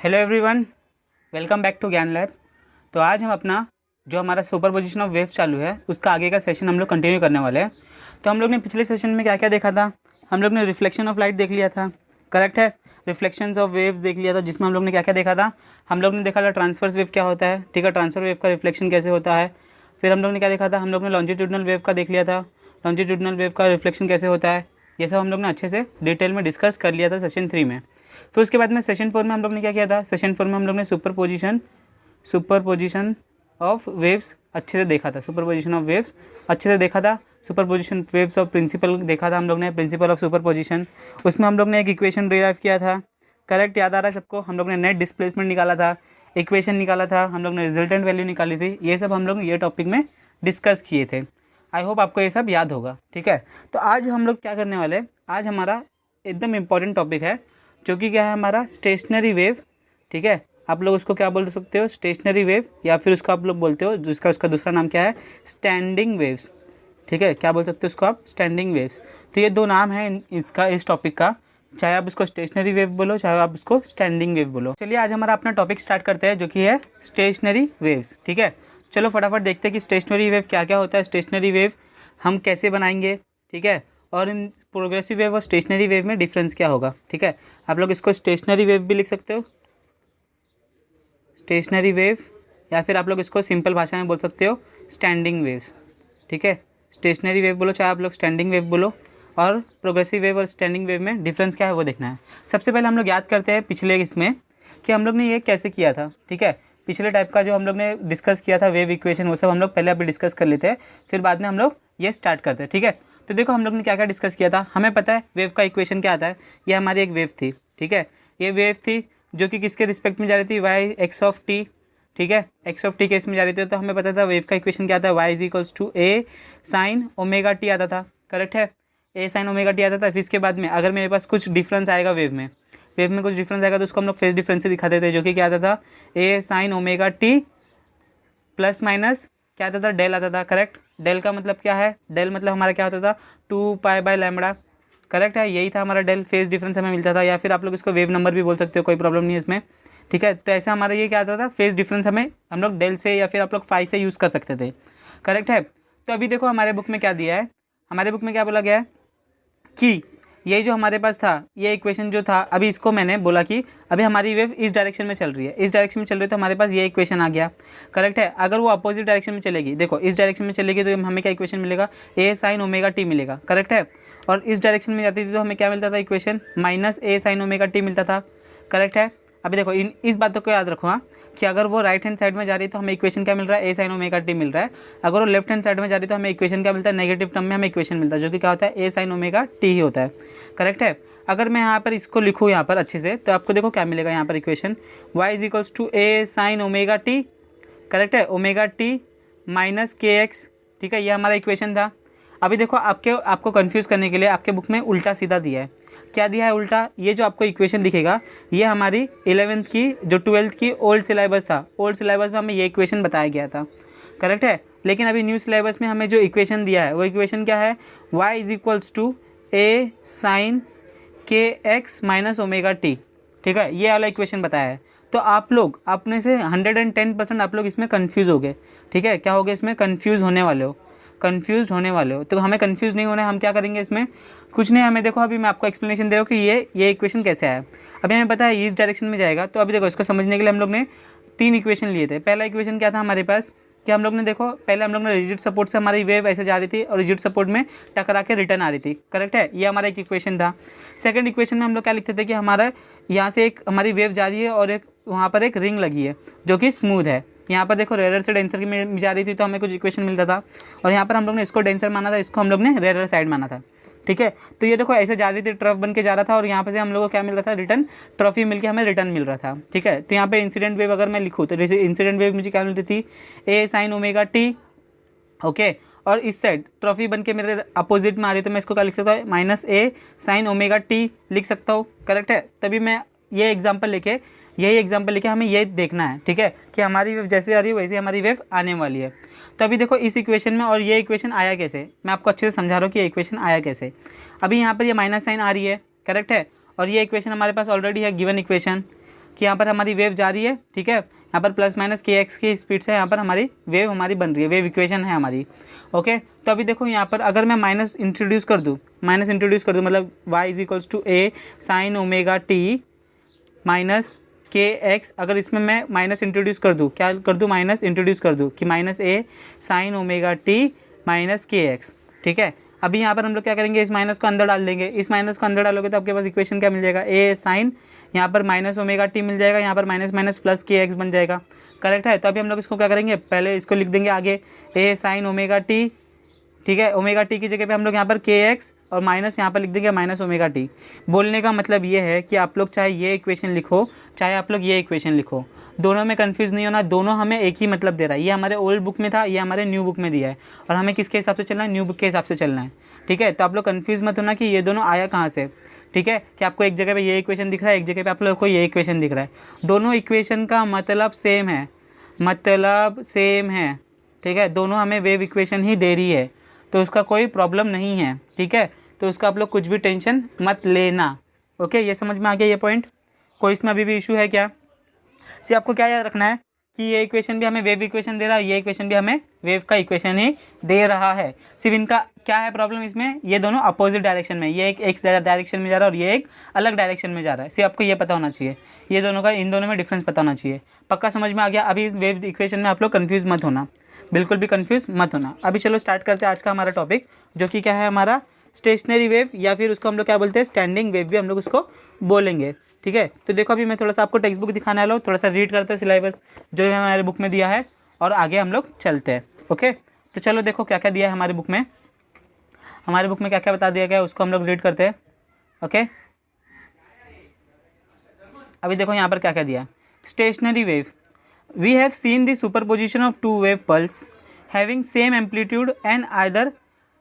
Hello everyone, welcome back to Gyan Lab. तो आज हम अपना जो हमारा सुपरपोजिशन ऑफ वेव्स चालू है उसका आगे का सेशन हम लोग कंटिन्यू करने वाले हैं। तो हम लोग ने पिछले सेशन में क्या क्या देखा था। हम लोग ने रिफ्लेक्शन ऑफ लाइट देख लिया था, करेक्ट है। रिफ्लेक्शंस ऑफ वेव्स देख लिया था, जिसमें हम लोग ने क्या क्या देखा था। हम लोग ने देखा था ट्रांसफर्स वेव क्या होता है, ठीक है, ट्रांसफर वेव का रिफ्लेक्शन कैसे होता है। फिर हम लोग ने क्या देखा था, हम लोग ने लॉन्जिट्यूडनल वेव का देख लिया था, लॉन्जिट्यूडनल वेव का रिफ्लेक्शन कैसे होता है। ये सब हम लोग ने अच्छे से डिटेल में डिस्कस कर लिया था सेशन 3 में। फिर उसके बाद में सेशन 4 में हम लोग ने क्या किया था। सेशन 4 में हम लोग ने सुपरपोजिशन ऑफ वेव्स अच्छे से देखा था, सुपरपोजिशन ऑफ वेव्स अच्छे से देखा था। सुपरपोजिशन वेव्स ऑफ प्रिंसिपल देखा था हम लोग ने, प्रिंसिपल ऑफ सुपरपोजिशन। उसमें हम लोग ने एक इक्वेशन डिराइव किया था, करेक्ट, याद आ रहा है सबको। हम लोग ने नेट डिस्प्लेसमेंट निकाला था, इक्वेशन निकाला था, हम लोग ने रिजल्टेंट वैल्यू निकाली थी। ये सब हम लोग ये टॉपिक में डिस्कस किए थे। आई होप आपको ये सब याद होगा, ठीक है। तो आज हम लोग क्या करने वाले हैं, आज हमारा एकदम इम्पॉर्टेंट टॉपिक है जो कि क्या है, हमारा स्टेशनरी वेव, ठीक है। आप लोग उसको क्या बोल सकते हो, स्टेशनरी वेव, या फिर उसको आप लोग बोलते हो जिसका उसका दूसरा नाम क्या है, स्टैंडिंग वेव्स, ठीक है। क्या बोल सकते हो उसको आप, स्टैंडिंग वेव्स। तो ये दो नाम है इसका, इस टॉपिक का, चाहे आप उसको स्टेशनरी वेव बोलो चाहे आप उसको स्टैंडिंग वेव बोलो। चलिए आज हमारा अपना टॉपिक स्टार्ट करते हैं जो कि है स्टेशनरी वेव्स, ठीक है। चलो फटाफट देखते हैं कि स्टेशनरी वेव क्या क्या होता है, स्टेशनरी वेव हम कैसे बनाएंगे, ठीक है, और इन प्रोग्रेसिव वेव और स्टेशनरी वेव में डिफरेंस क्या होगा, ठीक है। आप लोग इसको स्टेशनरी वेव भी लिख सकते हो, स्टेशनरी वेव, या फिर आप लोग इसको सिंपल भाषा में बोल सकते हो स्टैंडिंग वेव्स, ठीक है। स्टेशनरी वेव बोलो चाहे आप लोग स्टैंडिंग वेव बोलो, और प्रोग्रेसिव वेव और स्टैंडिंग वेव में डिफरेंस क्या है वो देखना है। सबसे पहले हम लोग याद करते हैं पिछले इसमें कि हम लोग ने ये कैसे किया था, ठीक है। पिछले टाइप का जो हम लोग ने डिस्कस किया था वेव इक्वेशन, वो सब हम लोग पहले अभी डिस्कस कर लेते हैं, फिर बाद में हम लोग ये स्टार्ट करते हैं, ठीक है। तो देखो हम लोग ने क्या क्या डिस्कस किया था। हमें पता है वेव का इक्वेशन क्या आता है, ये हमारी एक वेव थी, ठीक है। ये वेव थी जो कि किसके रिस्पेक्ट में जा रही थी, वाई एक्स ऑफ टी, ठीक है, एक्स ऑफ टी केस में जा रही थी। तो हमें पता था वेव का इक्वेशन क्या आता है, y is equals to a sine omega t आता था, करेक्ट है, ए साइन ओमेगा टी आता था। फिर इसके बाद में अगर मेरे पास कुछ डिफरेंस आएगा वेव में कुछ डिफरेंस आएगा तो उसको हम लोग फेस डिफरेंस से दिखाते थे, जो कि क्या आता था, A sine omega T plus minus क्या आता था, डेल आता था, करेक्ट। डेल का मतलब क्या है, डेल मतलब हमारा क्या होता था, 2π/λ, करेक्ट है। यही था हमारा डेल, फेस डिफरेंस हमें मिलता था, या फिर आप लोग इसको वेव नंबर भी बोल सकते हो, कोई प्रॉब्लम नहीं है इसमें, ठीक है। तो ऐसा हमारा ये क्या आता था, फेस डिफरेंस हमें हम लोग डेल से या फिर आप लोग फाई से यूज़ कर सकते थे, करेक्ट है। तो अभी देखो हमारे बुक में क्या दिया है, हमारे बुक में क्या बोला गया है कि ये जो हमारे पास था, ये इक्वेशन जो था, अभी इसको मैंने बोला कि अभी हमारी वेव इस डायरेक्शन में चल रही है, इस डायरेक्शन में चल रही है, तो हमारे पास ये इक्वेशन आ गया, करेक्ट है। अगर वो अपोजिट डायरेक्शन में चलेगी, देखो इस डायरेक्शन में चलेगी तो हमें क्या इक्वेशन मिलेगा, ए साइन ओमेगा टी मिलेगा, करेक्ट है। और इस डायरेक्शन में जाती थी तो हमें क्या मिलता था इक्वेशन, माइनस ए साइन ओमेगा टी मिलता था, करेक्ट है। अभी देखो इस बातों को याद रखो, हाँ, कि अगर वो राइट हैंड साइड में जा रही है तो हमें इक्वेशन क्या मिल रहा है, ए साइन ओमेगा टी मिल रहा है। अगर वो लेफ्ट हैंड साइड में जा रही है तो हमें इक्वेशन क्या मिलता है, नेगेटिव टर्म में हमें इक्वेशन मिलता है, जो कि क्या होता है, ए साइन ओमेगा टी ही होता है, करेक्ट है। अगर मैं यहाँ पर इसको लिखूँ यहाँ पर अच्छे से, तो आपको देखो क्या मिलेगा यहाँ पर equation, y is equals to a sine omega t, correct है, omega t minus k x, ठीक है, ये हमारा इक्वेशन था। अभी देखो आपको कंफ्यूज करने के लिए आपके बुक में उल्टा सीधा दिया है। क्या दिया है उल्टा, ये जो आपको इक्वेशन दिखेगा ये हमारी 11th की जो 12th की ओल्ड सिलेबस था, ओल्ड सिलेबस में हमें ये इक्वेशन बताया गया था, करेक्ट है। लेकिन अभी न्यू सिलेबस में हमें जो इक्वेशन दिया है वो इक्वेशन क्या है, y is equals to a sine k x minus omega t, ठीक है, ये वाला इक्वेशन बताया है। तो आप लोग अपने से 110% आप लोग इसमें कन्फ्यूज़ हो गए, ठीक है, क्या हो गए इसमें, कन्फ्यूज़ होने वाले हो, कंफ्यूज होने वाले हो। तो हमें कंफ्यूज नहीं होना है, हम क्या करेंगे इसमें, कुछ नहीं, हमें देखो अभी मैं आपको एक्सप्लेनेशन दे रहा हूँ कि ये इक्वेशन कैसे आया। अभी हमें पता है इस डायरेक्शन में जाएगा, तो अभी देखो इसको समझने के लिए हम लोग ने 3 इक्वेशन लिए थे। पहला इक्वेशन क्या था हमारे पास, कि हम लोग ने देखो पहले हम लोग ने रिजिड सपोर्ट से हमारी वेव ऐसे जा रही थी और रिजिड सपोर्ट में टकरा के रिटर्न आ रही थी, करेक्ट है, ये हमारा एक इक्वेशन था। सेकंड इक्वेशन में हम लोग क्या लिखते थे कि हमारा यहाँ से एक हमारी वेव जा रही है और एक वहाँ पर एक रिंग लगी है जो कि स्मूथ है। यहाँ पर देखो रेरर से डेंसर में जा रही थी तो हमें कुछ इक्वेशन मिलता था, और यहाँ पर हम लोग ने इसको डेंसर माना था, इसको हम लोग ने रेरर साइड माना था, ठीक है। तो ये देखो ऐसे जा रही थी, ट्रफ बन के जा रहा था, और यहाँ पे से हम लोग को क्या मिल रहा था, रिटर्न ट्रॉफी मिलके हमें रिटर्न मिल रहा था, ठीक है। तो यहाँ पे इंसिडेंट वेव अगर मैं लिखूँ तो इंसिडेंट वेव मुझे क्या मिल रही थी, ए साइन ओमेगा टी, ओके। और इस साइड ट्रॉफी बन के मेरे अपोजिट में आ रही, तो मैं इसको क्या लिख सकता हूँ, माइनस ए साइन ओमेगा टी लिख सकता हूँ, करेक्ट है। तभी मैं ये एग्जाम्पल लेके हमें ये देखना है, ठीक है, कि हमारी वेव जैसे आ रही है वैसे हमारी वेव आने वाली है। तो अभी देखो इस इक्वेशन में, और ये इक्वेशन आया कैसे, मैं आपको अच्छे से समझा रहा हूँ कि ये इक्वेशन आया कैसे। अभी यहाँ पर ये माइनस साइन आ रही है, करेक्ट है, और ये इक्वेशन हमारे पास ऑलरेडी है, गिवन इक्वेशन, कि यहाँ पर हमारी वेव जा रही है, ठीक है, यहाँ पर प्लस माइनस के एक्स की स्पीड से यहाँ पर हमारी वेव हमारी बन रही है, वेव इक्वेशन है हमारी। ओके, तो अभी देखो यहाँ पर अगर मैं माइनस इंट्रोड्यूस कर दूँ मतलब y is equals to a sine omega t minus k x, अगर इसमें मैं माइनस इंट्रोड्यूस कर दूँ, क्या कर दूँ, माइनस इंट्रोड्यूस कर दूँ कि माइनस ए sine omega t minus k x, ठीक है। अभी यहाँ पर हम लोग क्या करेंगे, इस माइनस को अंदर डाल देंगे, इस माइनस को अंदर डालोगे तो आपके पास इक्वेशन क्या मिल जाएगा, ए साइन यहाँ पर माइनस ओमेगा टी मिल जाएगा, यहाँ पर माइनस माइनस प्लस के एक्स बन जाएगा, करेक्ट है। तो अभी हम लोग इसको क्या करेंगे, पहले इसको लिख देंगे आगे ए साइन ओमेगा टी, ठीक है, ओमेगा टी की जगह पे हम लोग यहाँ पर के एक्स और माइनस यहाँ पर लिख देंगे माइनस ओमेगा टी। बोलने का मतलब ये है कि आप लोग चाहे ये इक्वेशन लिखो चाहे आप लोग ये इक्वेशन लिखो, दोनों में कंफ्यूज नहीं होना, दोनों हमें एक ही मतलब दे रहा है। ये हमारे ओल्ड बुक में था, ये हमारे न्यू बुक में दिया है, और हमें किसके हिसाब से चलना है, न्यू बुक के हिसाब से चलना है, ठीक है। तो आप लोग कन्फ्यूज़ मत होना कि ये दोनों आया कहाँ से, ठीक है, कि आपको एक जगह पे ये इक्वेशन दिख रहा है, एक जगह पे आप लोग को ये इक्वेशन दिख रहा है, दोनों इक्वेशन का मतलब सेम है, ठीक है, दोनों हमें वेव इक्वेशन ही दे रही है, तो उसका कोई प्रॉब्लम नहीं है, ठीक है। तो उसका आप लोग कुछ भी टेंशन मत लेना। ओके, ये समझ में आ गया ये पॉइंट, कोई इसमें अभी भी इशू है क्या? सिर्फ आपको क्या याद रखना है कि ये इक्वेशन भी हमें वेव इक्वेशन दे रहा है, ये इक्वेशन भी हमें वेव का इक्वेशन ही दे रहा है। सिर्फ इनका क्या है प्रॉब्लम इसमें, ये दोनों अपोजिट डायरेक्शन में, ये एक एक्स डायरेक्शन में जा रहा है और ये एक अलग डायरेक्शन में जा रहा है। सिर्फ आपको ये पता होना चाहिए, ये दोनों का इन दोनों में डिफरेंस पता होना चाहिए। पक्का समझ में आ गया? अभी इस वेव इक्वेशन में आप लोग कन्फ्यूज़ मत होना, बिल्कुल भी कन्फ्यूज़ मत होना। अभी चलो स्टार्ट करते हैं आज का हमारा टॉपिक, जो कि क्या है हमारा स्टेशनरी वेव, या फिर उसको हम लोग क्या बोलते हैं, स्टैंडिंग वेव भी हम लोग उसको बोलेंगे, ठीक है। तो देखो अभी मैं थोड़ा सा आपको टेक्स्ट बुक दिखाने वाला हूँ, थोड़ा सा रीड करते हैं सिलेबस जो है हमारे बुक में दिया है, और आगे हम लोग चलते हैं। ओके, तो चलो देखो क्या क्या दिया है हमारी बुक में, हमारे बुक में क्या क्या बता दिया गया है उसको हम लोग रीड करते हैं। ओके, अभी देखो यहाँ पर क्या क्या दिया है। Stationary wave, we have seen the superposition of two wave pulse having same amplitude and either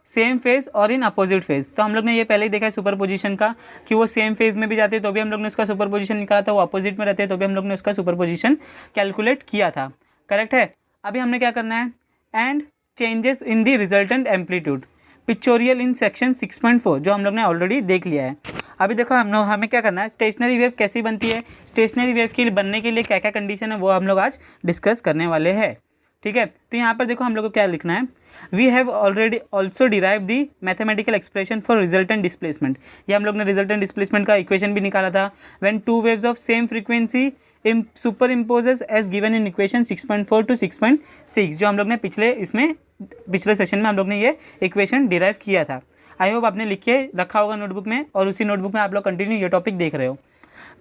same phase or in opposite phase. तो हम लोग ने ये पहले ही देखा है सुपर पोजिशन का, कि वो सेम फेज में भी जाते हैं तो भी हम लोग ने उसका सुपर पोजिशन निकाला था, वो अपोजिट में रहते हैं तो भी हम लोग ने उसका सुपर पोजिशन कैलकुलेट किया था, करेक्ट है। अभी हमने क्या करना है, and changes in the resultant amplitude pictorial in section 6.4, जो हम लोग ने ऑलरेडी देख लिया है। अभी देखो हमें क्या करना है, स्टेशनरी वेव कैसी बनती है, स्टेशनरी वेव के बनने के लिए क्या क्या कंडीशन है वो हम लोग आज डिस्कस करने वाले हैं, ठीक है। तो यहाँ पर देखो हम लोग को क्या लिखना है, we have already also derive the mathematical expression for resultant displacement. ये हम लोग ने रिजल्टेंट डिस्प्लेसमेंट का इक्वेशन भी निकाला था। When two waves of same frequency superimposes as given in equation 6.4 to 6.6, जो हम लोग ने पिछले सेशन में हम लोग ने ये इक्वेशन डिराइव किया था। आई होप आपने लिख के रखा होगा नोटबुक में, और उसी नोटबुक में आप लोग कंटिन्यू ये टॉपिक देख रहे हो।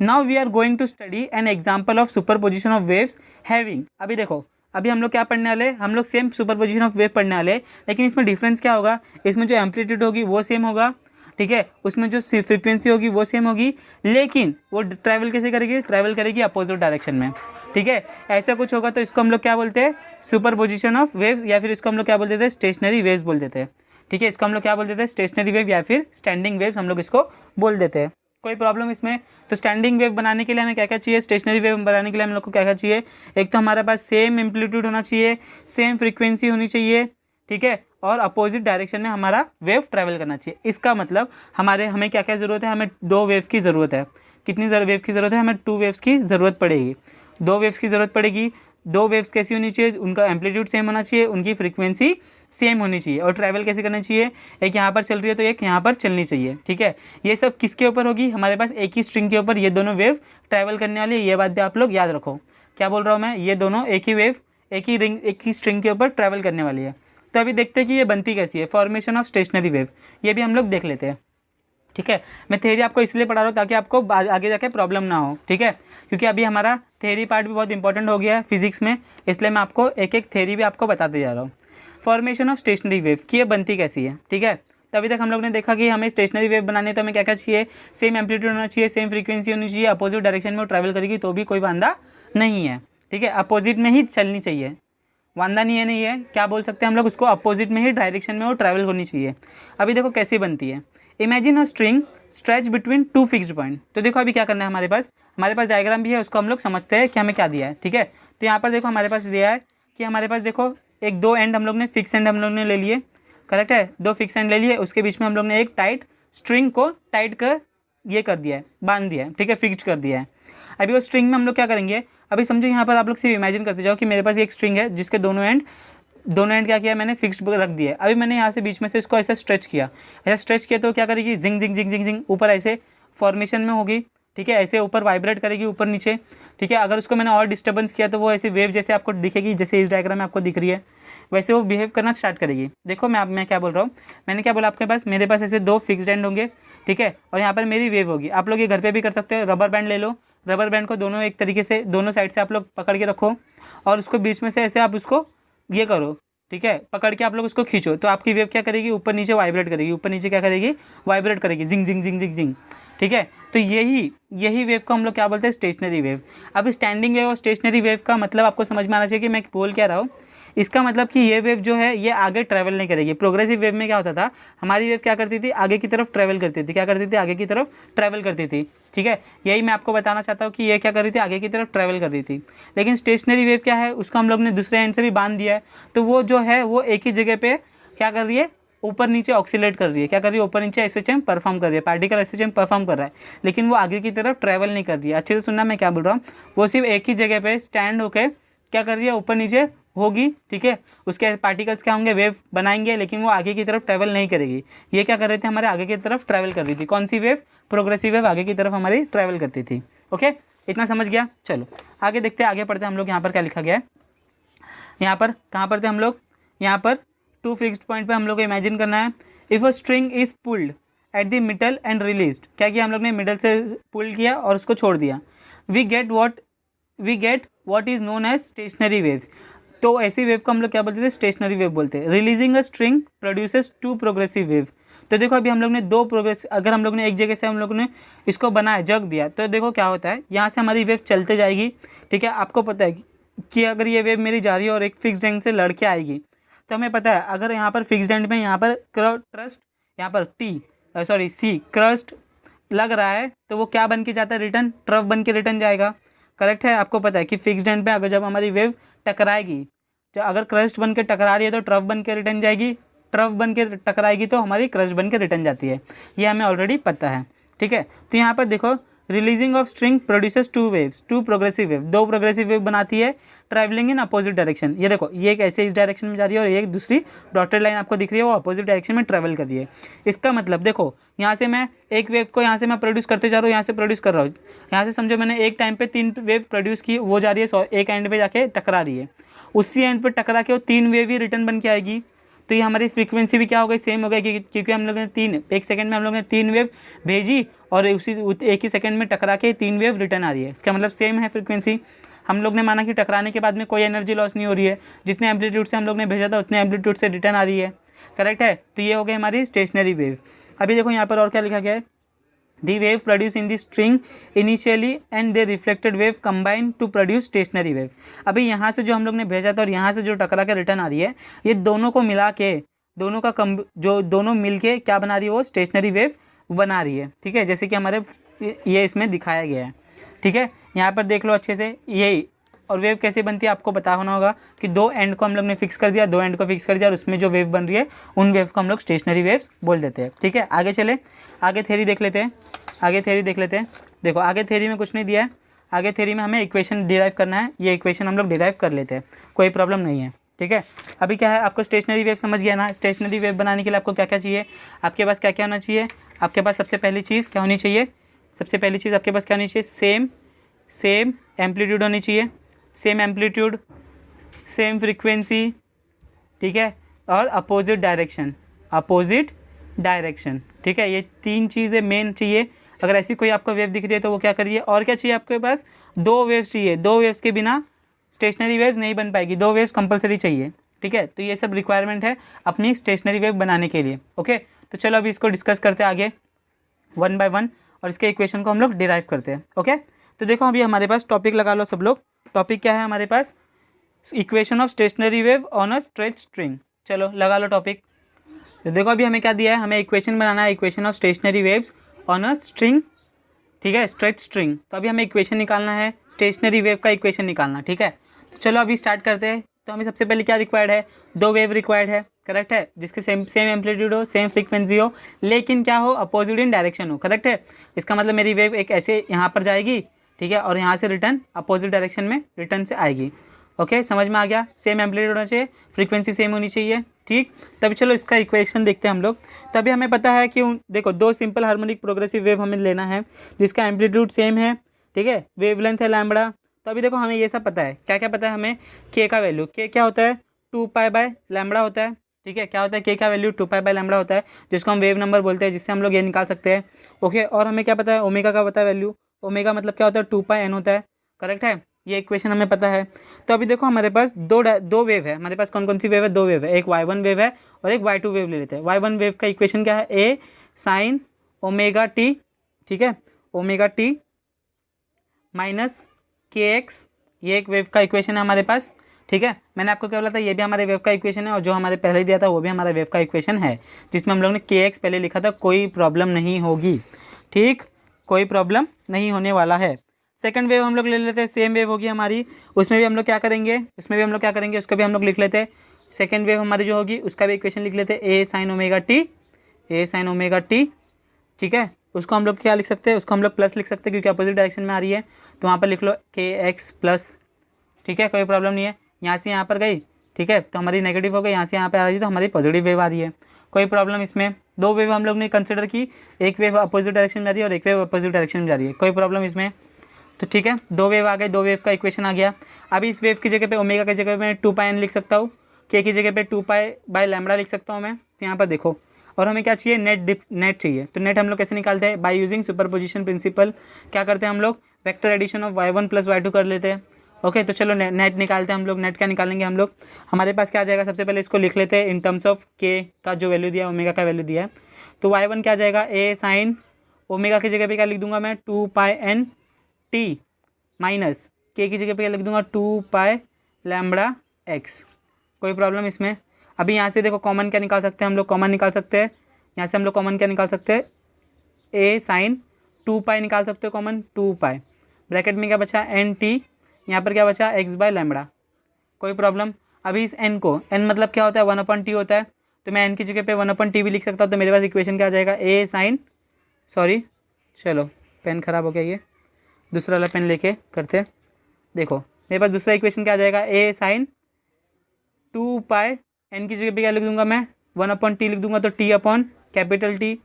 Now we are going to study an example of superposition of waves having. अभी देखो अभी हम लोग क्या पढ़ने वाले, हम लोग सेम सुपरपोजिशन ऑफ वेव पढ़ने वाले, लेकिन इसमें डिफरेंस क्या होगा, इसमें जो एम्पलीट्यूड होगी वो सेम होगा, ठीक है, उसमें जो फ्रीक्वेंसी होगी वो सेम होगी, लेकिन वो ट्रैवल कैसे करेगी, ट्रैवल करेगी अपोजिट डायरेक्शन में, ठीक है। ऐसा कुछ होगा तो इसको हम लोग क्या बोलते हैं, सुपरपोजिशन ऑफ वेव्स, या फिर इसको हम लोग क्या बोल देते हैं, स्टेशनरी वेव्स बोल देते हैं, ठीक है। इसको हम लोग क्या बोल देते हैं, स्टेशनरी वेव या फिर स्टैंडिंग वेव्स हम लोग इसको बोल देते हैं। कोई प्रॉब्लम इसमें? तो स्टैंडिंग वेव बनाने के लिए हमें क्या क्या चाहिए, स्टेशनरी वेव बनाने के लिए हम लोग को क्या क्या चाहिए, एक तो हमारे पास सेम एम्पलीट्यूड होना चाहिए, सेम फ्रीक्वेंसी होनी चाहिए, ठीक है, और अपोजिट डायरेक्शन में हमारा वेव ट्रैवल करना चाहिए। इसका मतलब हमें क्या क्या ज़रूरत है, हमें दो वेव की ज़रूरत है। कितनी वेव की ज़रूरत है, हमें टू वेव्स की ज़रूरत पड़ेगी, दो वेव्स की ज़रूरत पड़ेगी। दो वेव्स कैसी होनी चाहिए, उनका एम्पलीट्यूड सेम होना चाहिए, उनकी फ्रीक्वेंसी सेम होनी चाहिए, और ट्रैवल कैसे करना चाहिए, एक यहाँ पर चल रही है तो एक यहाँ पर चलनी चाहिए, ठीक है। ये सब किसके ऊपर होगी, हमारे पास एक ही स्ट्रिंग के ऊपर ये दोनों वेव ट्रैवल करने वाली है। ये बात भी आप लोग याद रखो, क्या बोल रहा हूँ मैं, ये दोनों एक ही वेव एक ही स्ट्रिंग के ऊपर ट्रैवल करने वाली है। तो अभी देखते हैं कि ये बनती कैसी है, फॉर्मेशन ऑफ स्टेशनरी वेव, ये भी हम लोग देख लेते हैं, ठीक है। मैं थ्योरी आपको इसलिए पढ़ा रहा हूँ ताकि आपको आगे जाके प्रॉब्लम ना हो, ठीक है, क्योंकि अभी हमारा थ्योरी पार्ट भी बहुत इंपॉर्टेंट हो गया है फिजिक्स में, इसलिए मैं आपको एक एक थ्योरी भी आपको बताते जा रहा हूँ। फॉर्मेशन ऑफ स्टेशनरी वेव की ये बनती कैसी है, ठीक है। तो अभी तक हम लोग ने देखा कि हमें स्टेशनरी वेव बनाने तो हमें क्या क्या चाहिए, सेम एम्पलीट्यूड होना चाहिए, सेम फ्रीक्वेंसी होनी चाहिए, अपोजिट डायरेक्शन में वो ट्रैवल करेगी तो भी कोई वांदा नहीं है, ठीक है, अपोजिट में ही चलनी चाहिए, वांदा नहीं है, क्या बोल सकते हैं हम लोग उसको, अपोजिट में ही डायरेक्शन में वो ट्रैवल होनी चाहिए। अभी देखो कैसी बनती है, imagine a string stretch between two fixed point. तो देखो अभी क्या करना है, हमारे पास डायग्राम भी है, उसको हम लोग समझते हैं कि हमें क्या दिया है, ठीक है। तो यहाँ पर देखो हमारे पास दिया है कि हमारे पास देखो एक दो एंड हम लोग ने फिक्स एंड हम लोग ने ले लिए, करेक्ट है, दो फिक्स एंड ले लिए, उसके बीच में हम लोग ने एक टाइट स्ट्रिंग को टाइट कर ये कर दिया है, बांध दिया है, ठीक है, फिक्स कर दिया है। अभी वो स्ट्रिंग में हम लोग क्या करेंगे, अभी समझो यहाँ पर आप लोग सिर्फ इमेजिन करते जाओ कि मेरे पास एक स्ट्रिंग है जिसके दोनों एंड क्या किया मैंने, फिक्स्ड रख दिया। अभी मैंने यहाँ से बीच में से इसको ऐसा स्ट्रेच किया, ऐसा स्ट्रेच किया तो क्या करेगी, जिंग जिंग जिंग जिंग जिंग ऊपर ऐसे फॉर्मेशन में होगी, ठीक है, ऐसे ऊपर वाइब्रेट करेगी ऊपर नीचे, ठीक है। अगर उसको मैंने और डिस्टर्बेंस किया तो वो ऐसे वेव जैसे आपको दिखेगी, जैसे इस डायग्राम में आपको दिख रही है वैसे वो बिहेव करना स्टार्ट करेगी। देखो मैं क्या बोल रहा हूँ, मैंने क्या बोला आपके पास, मेरे पास ऐसे 2 फिक्स्ड एंड होंगे, ठीक है, और यहाँ पर मेरी वेव होगी। आप लोग ये घर पे भी कर सकते हो, रबर बैंड ले लो, रबर बैंड को दोनों एक तरीके से दोनों साइड से आप लोग पकड़ के रखो और उसको बीच में से ऐसे आप उसको ये करो, ठीक है, पकड़ के आप लोग उसको खींचो तो आपकी वेव क्या करेगी, ऊपर नीचे वाइब्रेट करेगी, ऊपर नीचे क्या करेगी, वाइब्रेट करेगी, जिंग जिंग जिंग जिंग जिंग, ठीक है। तो यही वेव को हम लोग क्या बोलते हैं, स्टेशनरी वेव। अब स्टैंडिंग वेव और स्टेशनरी वेव का मतलब आपको समझ में आना चाहिए कि मैं बोल क्या रहा हूँ। इसका मतलब कि ये वेव जो है ये आगे ट्रैवल नहीं करेगी। प्रोग्रेसिव वेव में क्या होता था, हमारी वेव क्या करती थी, आगे की तरफ ट्रैवल करती थी, क्या करती थी, आगे की तरफ ट्रैवल करती थी, ठीक है। यही मैं आपको बताना चाहता हूँ कि ये क्या कर रही थी, आगे की तरफ ट्रैवल कर रही थी। लेकिन स्टेशनरी वेव क्या है, उसको हम लोग ने दूसरे एंड से भी बांध दिया है, तो वो जो है वो एक ही जगह पे क्या कर रही है, ऊपर नीचे ऑक्सीलेट कर रही है, क्या कर रही है, ऊपर नीचे एसएचएम परफॉर्म कर रही है, पार्टिकल एसएचएम परफॉर्म कर रहा है, लेकिन वो आगे की तरफ ट्रैवल नहीं कर रही है। अच्छे से सुनना मैं क्या बोल रहा हूँ, वो सिर्फ एक ही जगह पे स्टैंड होकर क्या कर रही है, ऊपर नीचे होगी, ठीक है। उसके पार्टिकल्स क्या होंगे, वेव बनाएंगे, लेकिन वो आगे की तरफ ट्रैवल नहीं करेगी। ये क्या कर रहे थे, हमारे आगे की तरफ ट्रैवल कर रही थी। कौन सी वेव, प्रोग्रेसिव वेव आगे की तरफ हमारी ट्रैवल करती थी। ओके, इतना समझ गया। चलो आगे देखते हैं, आगे पढ़ते हैं हम लोग। यहाँ पर क्या लिखा गया है, यहाँ पर कहाँ पर थे हम लोग, यहाँ पर 2 फिक्स्ड पॉइंट पे हम लोग को इमेजिन करना है। If a string is pulled at the middle and released, क्या किया हम लोग ने, मिडल से पुल किया और उसको छोड़ दिया। We get what is known as stationary waves. तो ऐसी वेव को हम लोग क्या बोलते थे, स्टेशनरी वेव बोलते हैं। Releasing a string produces 2 progressive wave. तो देखो अभी हम लोग ने 2 प्रोग्रेस, अगर हम लोग ने एक जगह से हम लोग ने इसको बनाया, जग दिया, तो देखो क्या होता है, यहाँ से हमारी वेव चलते जाएगी, ठीक है। आपको पता है कि अगर ये वेव मेरी जा रही है और एक फिक्स्ड एंड से लड़के आएगी, तो हमें पता है अगर यहाँ पर फिक्स्ड एंड में यहाँ पर ट्रस्ट, यहाँ पर सी क्रस्ट लग रहा है, तो वो क्या बन के जाता है, रिटर्न ट्रफ बन के रिटर्न जाएगा। करेक्ट है, आपको पता है कि फिक्स्ड एंड पे अगर जब हमारी वेव टकराएगी, तो अगर क्रस्ट बन के टकरा रही है तो ट्रफ बन के रिटर्न जाएगी, ट्रफ बन के टकराएगी तो हमारी क्रस्ट बन के रिटर्न जाती है। ये हमें ऑलरेडी पता है, ठीक है। तो यहाँ पर देखो, releasing of string produces 2 waves, 2 progressive wave, 2 progressive wave बनाती है, ट्रैवलिंग इन अपोजिट डायरेक्शन। ये देखो, ये एक ऐसे इस डायरेक्शन में जा रही है और एक दूसरी डॉटेड लाइन आपको दिख रही है, वो अपोजिट डायरेक्शन में ट्रैवल कर रही है। इसका मतलब देखो, यहाँ से मैं एक वेव को यहाँ से मैं प्रोड्यूस करते जा रहा हूँ, यहाँ से प्रोड्यूस कर रहा हूँ, यहाँ से समझो मैंने एक टाइम पे 3 वेव प्रोड्यूस की, वो जा रही है एक एंड पे जाके टकरा रही है, उसी एंड पे टकरा के वो 3 वेव ही रिटर्न बन के आएगी। तो ये हमारी फ्रीक्वेंसी भी क्या हो गई, सेम हो गई, क्योंकि हम लोग ने एक सेकंड में हम लोग ने 3 वेव भेजी और उसी एक ही सेकंड में टकरा के 3 वेव रिटर्न आ रही है। इसका मतलब सेम है फ्रीक्वेंसी। हम लोग ने माना कि टकराने के बाद में कोई एनर्जी लॉस नहीं हो रही है, जितने एम्पलीट्यूड से हम लोग ने भेजा था उतने एम्पलीट्यूड से रिटर्न आ रही है। करेक्ट है, तो ये हो गई हमारी स्टेशनरी वेव। अभी देखो यहाँ पर और क्या लिखा गया है, The wave produced in the string initially and the reflected wave combine to produce stationary wave। अभी यहाँ से जो हम लोग ने भेजा था और यहाँ से जो टकरा के रिटर्न आ रही है, ये दोनों को मिला के, दोनों का जो दोनों मिल के क्या बना रही है, वो स्टेशनरी वेव बना रही है, ठीक है। जैसे कि हमारे ये इसमें दिखाया गया है, ठीक है। यहाँ पर देख लो अच्छे से, यही। और वेव कैसे बनती है आपको पता होना होगा कि 2 एंड को हम लोग ने फिक्स कर दिया, 2 एंड को फिक्स कर दिया और उसमें जो वेव बन रही है उन वेव को हम लोग स्टेशनरी वेव्स बोल देते हैं, ठीक है। आगे चले, आगे थ्योरी देख लेते हैं, देखो आगे थ्योरी में कुछ नहीं दिया है, आगे थ्योरी में हमें इक्वेशन डिराइव करना है। ये इक्वेशन हम लोग डिराइव कर लेते हैं, कोई प्रॉब्लम नहीं है, ठीक है। अभी क्या है, आपको स्टेशनरी वेव समझ गया ना। स्टेशनरी वेव बनाने के लिए आपको क्या क्या चाहिए, आपके पास क्या क्या होना चाहिए, आपके पास सबसे पहली चीज़ क्या होनी चाहिए, सबसे पहली चीज़ आपके पास क्या होनी चाहिए, सेम एम्पलीट्यूड होनी चाहिए, सेम एम्पलीट्यूड, सेम फ्रीक्वेंसी, ठीक है, और अपोजिट डायरेक्शन, ठीक है। ये 3 चीज़ें मेन चाहिए। अगर ऐसी कोई आपको वेव दिख रही है तो वो क्या करिए, और क्या चाहिए आपके पास, 2 वेव्स चाहिए। 2 वेव्स के बिना स्टेशनरी वेव्स नहीं बन पाएगी, 2 वेव्स कंपलसरी चाहिए, ठीक है। तो ये सब रिक्वायरमेंट है अपनी स्टेशनरी वेव बनाने के लिए। ओके, तो चलो अभी इसको डिस्कस करते हैं आगे 1 बाय 1 और इसके इक्वेशन को हम लोग डिराइव करते हैं। ओके, तो देखो अभी हमारे पास टॉपिक लगा लो सब लोग। टॉपिक क्या है हमारे पास, equation of stationary wave on a stretch string. चलो लगा लो टॉपिक। तो देखो अभी हमें क्या दिया है, हमें इक्वेशन बनाना है, equation of stationery waves on a string, ठीक है, स्ट्रेच स्ट्रिंग। तो अभी हमें इक्वेशन निकालना है, स्टेशनरी वेव का इक्वेशन निकालना, ठीक है। तो चलो अभी स्टार्ट करते हैं। तो हमें सबसे पहले क्या रिक्वायर्ड है, 2 वेव रिक्वायर्ड है, करेक्ट है, जिसके सेम एम्पलीट्यूड हो, सेम फ्रीक्वेंसी हो, लेकिन क्या हो, अपोजिट इन डायरेक्शन हो, करेक्ट है। इसका मतलब मेरी वेव एक ऐसे यहाँ पर जाएगी, ठीक है, और यहाँ से रिटर्न अपोजिट डायरेक्शन में रिटर्न से आएगी। ओके, समझ में आ गया। सेम एम्पलीट्यूड होना चाहिए, फ्रीक्वेंसी सेम होनी चाहिए, ठीक। तभी चलो इसका इक्वेशन देखते हैं हम लोग। तभी हमें पता है कि देखो दो सिंपल हार्मोनिक प्रोग्रेसिव वेव हमें लेना है जिसका एम्पलीट्यूड सेम है, ठीक है, वेवलेंथ है लैम्बडा। तो अभी देखो हमें ये सब पता है, क्या क्या पता है हमें, के का वैल्यू, के क्या होता है 2π/λ होता है, ठीक है। क्या होता है के का वैल्यू 2π/λ होता है, जिसको हम वेव नंबर बोलते हैं, जिससे हम लोग ये निकाल सकते हैं। ओके, और हमें क्या पता है, ओमेगा का पता है वैल्यू, ओमेगा मतलब क्या होता है 2πn होता है, करेक्ट है, ये इक्वेशन हमें पता है। तो अभी देखो हमारे पास दो वेव है, हमारे पास कौन कौन सी वेव है, दो वेव है, एक y1 वेव है और एक y2 वेव ले लेते हैं। y1 वेव का इक्वेशन क्या है, a sin ओमेगा टी, ठीक है, omega t minus k x, ये एक वेव का इक्वेशन है हमारे पास, ठीक है। मैंने आपको क्या बोला था, ये भी हमारे वेव का इक्वेशन है, और जो हमारे पहले दिया था वो भी हमारा वेव का इक्वेशन है, जिसमें हम लोग ने के एक्स पहले लिखा था, कोई प्रॉब्लम नहीं होगी, ठीक, कोई प्रॉब्लम नहीं होने वाला है। सेकंड वेव हम लोग ले लेते हैं, सेम वेव होगी हमारी, उसमें भी हम लोग क्या करेंगे, उसका भी हम लोग लिख लेते हैं। सेकंड वेव हमारी जो होगी उसका भी इक्वेशन लिख लेते हैं, ए साइन ओमेगा टी, ठीक है। उसको हम लोग क्या लिख सकते हैं, उसको हम लोग प्लस लिख सकते हैं क्योंकि अपोजिट डायरेक्शन में आ रही है, तो वहाँ पर लिख लो के एक्स प्लस, ठीक है, कोई प्रॉब्लम नहीं है। यहाँ से यहाँ पर गई, ठीक है, तो हमारी नेगेटिव हो गई, यहाँ से यहाँ पर आ रही है तो हमारी पॉजिटिव वेव आ रही है, कोई प्रॉब्लम इसमें। दो वेव हम लोग ने कंसिडर की, एक वेव अपोजिट डायरेक्शन में जा रही है और एक वेव अपोजिट डायरेक्शन में जा रही है, कोई प्रॉब्लम इसमें। तो ठीक है, दो वेव आ गए, दो वेव का इक्वेशन आ गया। अभी इस वेव की जगह पे ओमेगा की जगह पे 2πn लिख सकता हूँ, के की जगह पे 2π/λ लिख सकता हूँ मैं। तो यहाँ पर देखो, और हमें क्या चाहिए, नेट चाहिए। तो नेट हम लोग कैसे निकालते हैं, बाय यूजिंग सुपरपोजिशन प्रिंसिपल। क्या करते हैं हम लोग, vector addition of y1 + y2 कर लेते हैं। ओके, तो चलो नेट निकालते हैं हम लोग। नेट क्या निकालेंगे हम लोग, हमारे पास क्या आ जाएगा, सबसे पहले इसको लिख लेते हैं इन टर्म्स ऑफ के का जो वैल्यू दिया है, ओमेगा का वैल्यू दिया है। तो y1 क्या आ जाएगा, ए साइन ओमेगा की जगह पे क्या लिख दूंगा मैं, 2πn टी माइनस के की जगह पे क्या लिख दूंगा, 2π/λx, कोई प्रॉब्लम इसमें। अभी यहाँ से देखो कॉमन क्या निकाल सकते हैं हम लोग, कॉमन निकाल सकते हैं, यहाँ से हम लोग कॉमन क्या निकाल सकते हैं, ए साइन 2π निकाल सकते हो कॉमन, 2π ब्रैकेट में क्या बचा एन टी, यहाँ पर क्या बचा x/λ, कोई प्रॉब्लम। अभी इस n को, n मतलब क्या होता है 1/t होता है, तो मैं n की जगह पे 1/t भी लिख सकता हूँ। तो मेरे पास इक्वेशन क्या आ जाएगा, ए साइन, सॉरी चलो पेन ख़राब हो गया, ये दूसरा वाला पेन लेके करते। देखो मेरे पास दूसरा इक्वेशन क्या आ जाएगा, ए साइन 2π, एन की जगह पे क्या लिख दूंगा मैं, 1/t लिख दूंगा, तो T/T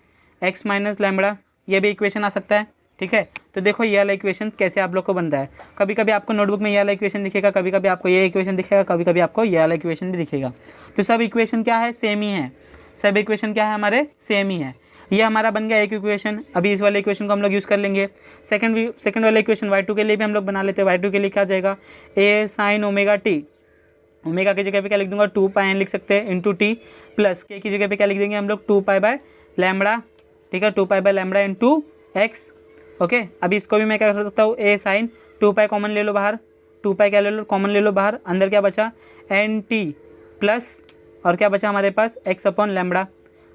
x-λ, ये भी इक्वेशन आ सकता है, ठीक है। तो देखो ये वाला इक्वेशन कैसे आप लोग को बनता है, कभी कभी आपको नोटबुक में ये वाला इक्वेशन दिखेगा, कभी कभी आपको ये इक्वेशन दिखेगा, कभी कभी आपको ये वाला इक्वेशन भी दिखेगा। तो सब इक्वेशन क्या है, सेम ही है, सब इक्वेशन क्या है हमारे, सेम ही है। ये हमारा बन गया एक इक्वेशन। अभी इस वाले इक्वेशन को हम लोग यूज़ कर लेंगे। सेकंड वाला इक्वेशन y2 के लिए भी हम लोग बना लेते हैं। y2 के लिए क्या आ जाएगा, ए साइन ओमेगा टी, ओमेगा की जगह पे क्या लिख दूंगा, 2πn लिख सकते हैं इंटू टी, प्लस के की जगह पे क्या लिख देंगे हम लोग, 2π/λ, ठीक है, 2π/λ इंटू एक्स। ओके, अभी इसको भी मैं क्या कर सकता हूँ, ए साइन 2π कॉमन ले लो बाहर, 2π क्या ले लो, कॉमन ले लो बाहर, अंदर क्या बचा एन टी प्लस, और क्या बचा हमारे पास x/λ,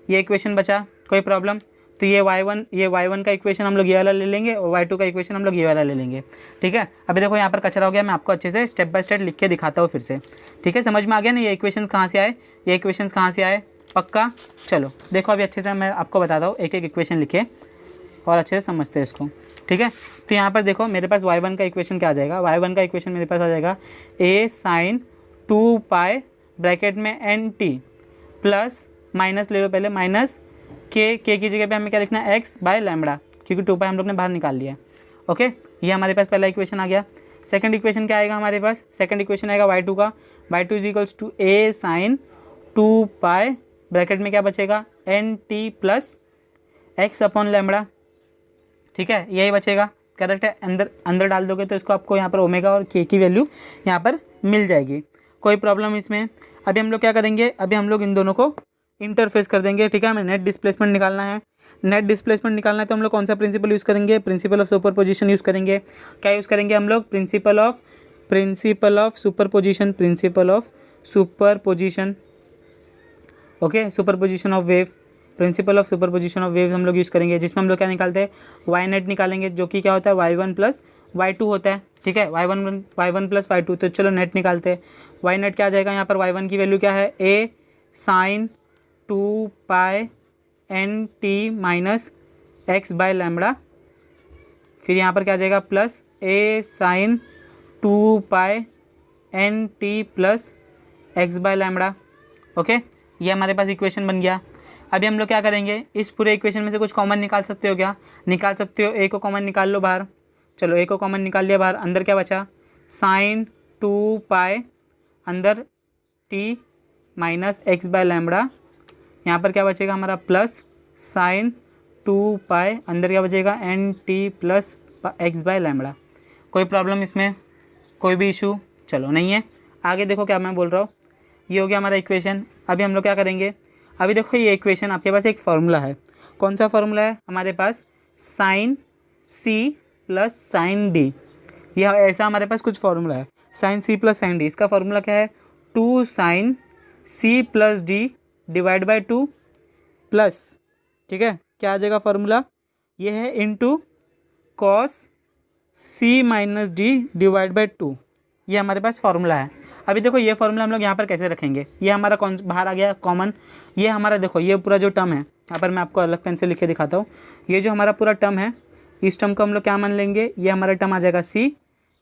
ये इक्वेशन बचा, कोई प्रॉब्लम। तो ये y1 का इक्वेशन हम लोग ये वाला ले लेंगे और y2 का इक्वेशन हम लोग ये वाला ले लेंगे, ठीक है। अभी देखो यहाँ पर कचरा हो गया, मैं आपको अच्छे से स्टेप बाय स्टेप लिख के दिखाता हूँ फिर से, ठीक है। समझ में आ गया ना ये इक्वेशंस कहाँ से आए, ये इक्वेशंस कहाँ से आए, पक्का। चलो देखो अभी अच्छे से मैं आपको बताता हूँ, एक एक इक्वेशन लिखे और अच्छे से समझते हैं इसको, ठीक है। तो यहाँ पर देखो मेरे पास y1 का इक्वेशन क्या आ जाएगा, y1 का इक्वेशन मेरे पास आ जाएगा ए साइन 2π ब्रैकेट में एन टी प्लस माइनस ले लो पहले, माइनस के की जगह पे हमें क्या लिखना है, x/λ, क्योंकि 2π हम लोग ने बाहर निकाल लिया है। ओके, ये हमारे पास पहला इक्वेशन आ गया। सेकंड इक्वेशन क्या आएगा हमारे पास, सेकंड इक्वेशन आएगा y2 का, y2 = ए साइन 2π ब्रैकेट में क्या बचेगा, एन टी प्लस x/λ, ठीक है, यही बचेगा, करेक्ट है। अंदर डाल दोगे तो इसको आपको यहाँ पर ओमेगा और के की वैल्यू यहाँ पर मिल जाएगी, कोई प्रॉब्लम इसमें। अभी हम लोग क्या करेंगे, अभी हम लोग इन दोनों को इंटरफेस कर देंगे, ठीक है। हमें नेट डिस्प्लेसमेंट निकालना है, नेट डिस्प्लेसमेंट निकालना है तो हम लोग कौन सा प्रिंसिपल यूज़ करेंगे, प्रिंसिपल ऑफ सुपरपोजिशन यूज़ करेंगे। क्या यूज़ करेंगे हम लोग, principle of superposition, okay, superposition of wave, principle of superposition of wave हम लोग यूज़ करेंगे, जिसमें हम लोग क्या निकालते हैं, वाई नेट निकालेंगे, जो कि क्या होता है y1 + y2 होता है, ठीक है, y1 + y2। तो चलो नेट निकालते हैं। वाई नेट क्या आ जाएगा, यहाँ पर y1 की वैल्यू क्या है, A sine 2π N T minus x/λ फिर यहाँ पर क्या आ जाएगा plus A sine 2 pi N T plus x by lambda. Okay, ये हमारे पास इक्वेशन बन गया। अभी हम लोग क्या करेंगे, इस पूरे इक्वेशन में से कुछ कॉमन निकाल सकते हो क्या? निकाल सकते हो, ए को कॉमन निकाल लो बाहर। चलो ए को कॉमन निकाल लिया बाहर, अंदर क्या बचा साइन 2 पाई अंदर t minus x by lambda, यहाँ पर क्या बचेगा हमारा प्लस साइन 2 पाई अंदर क्या बचेगा n T plus x by lambda. कोई प्रॉब्लम इसमें, कोई भी इशू? चलो नहीं है। आगे देखो क्या मैं बोल रहा हूँ, ये हो गया हमारा इक्वेशन। अभी हम लोग क्या करेंगे, अभी देखो ये इक्वेशन आपके पास एक फार्मूला है। कौन सा फार्मूला है हमारे पास? साइन सी प्लस साइन डी। यह ऐसा हमारे पास कुछ फार्मूला है, साइन सी प्लस साइन डी। इसका फार्मूला क्या है? 2 sine C plus D divide by 2 plus, ठीक है, क्या आ जाएगा फार्मूला? ये है into cos C minus D divide by 2। ये हमारे पास फार्मूला है। अभी देखो ये फार्मूला हम लोग यहाँ पर कैसे रखेंगे, ये हमारा कौन बाहर आ गया कॉमन। ये हमारा देखो ये पूरा जो टर्म है, यहाँ पर मैं आपको अलग पेन से लिख के दिखाता हूँ। ये जो हमारा पूरा टर्म है, इस टर्म को हम लोग क्या मान लेंगे, ये हमारा टर्म आ जाएगा सी।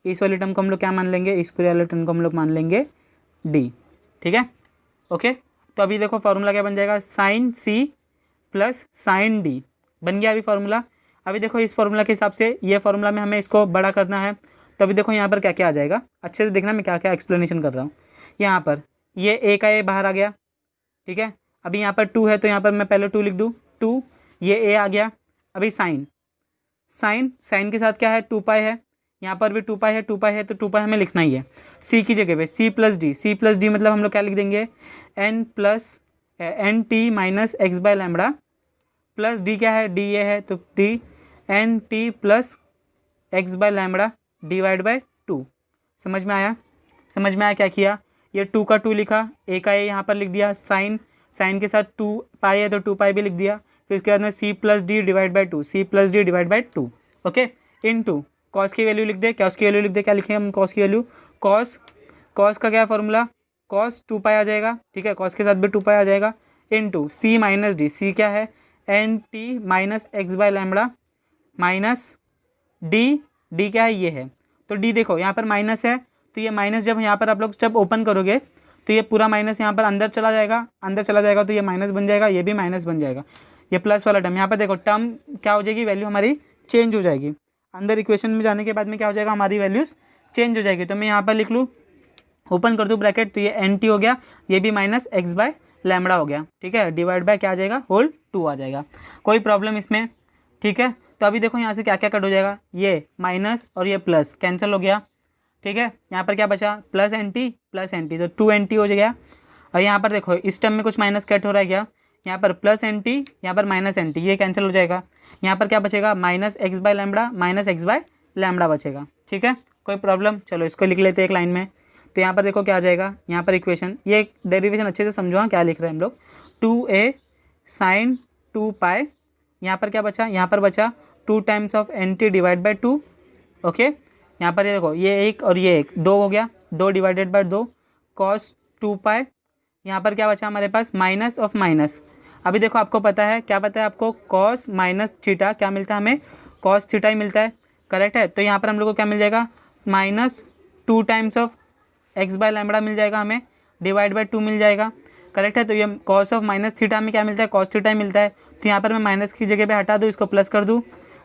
इस वाले टर्म को हम लोग क्या मान लेंगे, इस पूरे वाले टर्म को हम लोग मान लेंगे डी। ठीक है, ओके। तो अभी देखो फार्मूला क्या बन जाएगा, साइन सी प्लस साइन डी बन गया अभी फार्मूला। अभी देखो इस फार्मूला के हिसाब से ये फार्मूला में हमें इसको बड़ा करना है। तो अभी देखो यहाँ पर क्या क्या आ जाएगा, अच्छे से देखना मैं क्या क्या एक्सप्लेनेशन कर रहा हूँ। यहाँ पर ये ए का ए बाहर आ गया, ठीक है। अभी यहाँ पर 2 है तो यहाँ पर मैं पहले 2 लिख दूँ, 2, ये ए आ गया। अभी साइन, साइन के साथ क्या है 2 पाई है, यहाँ पर भी 2 पाई है, 2 पाई है तो 2 पाई हमें लिखना ही है। सी की जगह पे सी प्लस डी मतलब हम लोग क्या लिख देंगे, n T minus x by lambda plus d क्या है, डी ये है तो d n T plus x by lambda divide by 2। समझ में आया? समझ में आया क्या किया, ये 2 का 2 लिखा, ए का ए यहाँ पर लिख दिया, साइन के साथ 2 पाई है तो 2 पाई भी लिख दिया। फिर उसके बाद में c plus D divide by 2, c plus D divide by 2, okay. Into cos की वैल्यू लिख दे, कॉस की वैल्यू लिख दे, क्या लिखें हम कॉस की वैल्यू, कॉस का क्या फार्मूला, कॉस 2 पाई आ जाएगा, ठीक है, कॉस के साथ भी 2 पाई आ जाएगा। Into C minus D, C क्या है N T minus x by lambda minus D क्या है ये है, तो डी देखो यहाँ पर माइनस है तो ये माइनस जब यहाँ पर आप लोग जब ओपन करोगे तो ये पूरा माइनस यहाँ पर अंदर चला जाएगा तो ये माइनस बन जाएगा, ये भी माइनस बन जाएगा। ये प्लस वाला टर्म यहाँ पर देखो, टर्म क्या हो जाएगी, वैल्यू हमारी चेंज हो जाएगी। अंदर इक्वेशन में जाने के बाद में क्या हो जाएगा, हमारी वैल्यूज़ चेंज हो जाएगी। तो मैं यहाँ पर लिख लूँ, ओपन कर दूँ ब्रैकेट, तो ये एन टी हो गया, ये भी माइनस एक्स बाय लैम्बडा हो गया, ठीक है, डिवाइड बाय क्या आ जाएगा, होल 2 आ जाएगा। कोई प्रॉब्लम इसमें? ठीक है। तो अभी देखो यहाँ से क्या क्या कट हो जाएगा, ये माइनस और ये प्लस कैंसिल हो गया, ठीक है। यहाँ पर क्या बचा, प्लस एन टी तो 2 एन टी हो गया। और यहाँ पर देखो इस टर्म में कुछ माइनस कट हो रहा है क्या, यहाँ पर प्लस एन टी, यहाँ पर माइनस एन टी, ये कैंसिल हो जाएगा। यहाँ पर क्या बचेगा, minus x by lambda minus x by lambda बचेगा, ठीक है। कोई प्रॉब्लम? चलो इसको लिख लेते हैं एक लाइन में। तो यहाँ पर देखो क्या आ जाएगा, यहाँ पर इक्वेशन, ये डेरिवेशन अच्छे से समझो हाँ क्या लिख रहे हैं हम लोग, 2a साइन 2 पाई, यहाँ पर क्या बचा, यहाँ पर बचा 2 times of n t divide by 2, okay. यहाँ पर ये देखो ये एक और ये एक 2 हो गया, 2 डिवाइडेड बाई 2 कॉस 2 पाई। यहाँ पर क्या बचा हमारे पास, माइनस ऑफ माइनस। अभी देखो आपको पता है, क्या पता है आपको, कॉस माइनस थीटा क्या मिलता है हमें, कॉस थीटा ही मिलता है, करेक्ट है। तो यहाँ पर हम लोग को क्या मिल जाएगा, minus 2 times of x by lambda मिल जाएगा हमें, डिवाइड बाई 2 मिल जाएगा, करेक्ट है। तो ये कॉस ऑफ माइनस थीटा में क्या मिलता है, कॉस थीटा ही मिलता है। तो यहाँ पर मैं माइनस की जगह पे हटा दूँ, इसको प्लस कर दूँ,